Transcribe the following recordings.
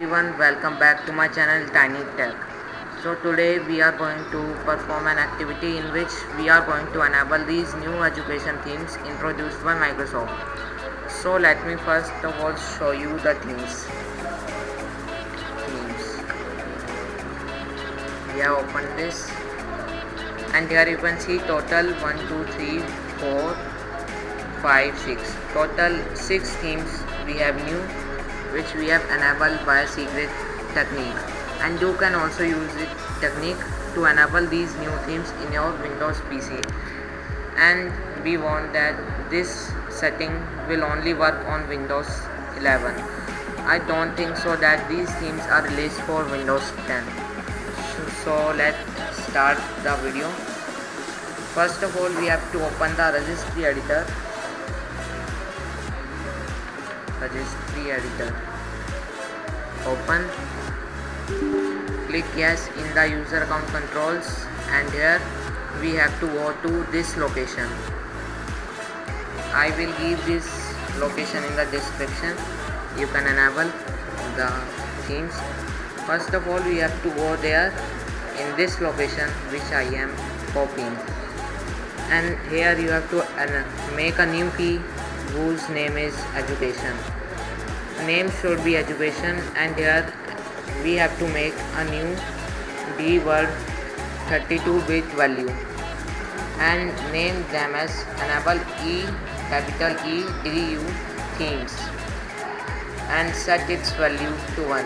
Everyone, welcome back to my channel Tiny Tech. So today we are going to perform an activity in which we are going to enable these new education themes introduced by Microsoft. So let me first of all show you the themes. We have opened this, and here you can see total 1 2 3 4 5 6, total 6 themes we have new, which we have enabled by a secret technique, and you can also use it technique to enable these new themes in your Windows PC. And we want that this setting will only work on Windows 11. I don't think so that these themes are released for Windows 10. So let's start the video. First of all, we have to open the registry editor. Open, click yes in the user account controls, and here we have to go to this location. I will give this location in the description. You can enable the themes. First of all, we have to go there in this location which I am copying, and here you have to make a new key whose name is education. Name should be education, and here we have to make a new D word 32-bit value and name them as enable capital EDU themes and set its value to 1.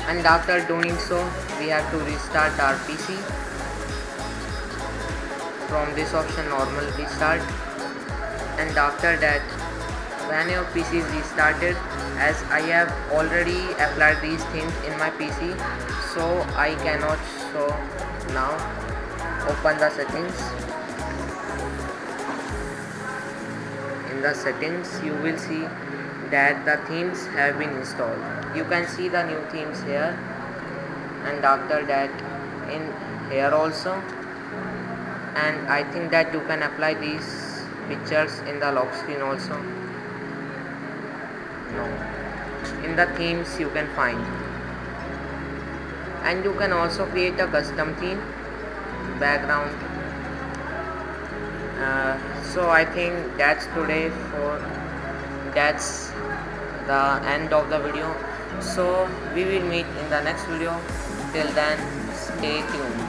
And after doing so, we have to restart our PC from this option, normal restart. And after that, when your PC is restarted, as I have already applied these themes in my PC, so I cannot show now. Open the settings. In the settings, you will see that the themes have been installed. You can see the new themes here, and after that in here also. And I think that you can apply these pictures in the lock screen also. No, in the themes you can find, and you can also create a custom theme background. So I think that's the end of the video. So we will meet in the next video. Till then, stay tuned.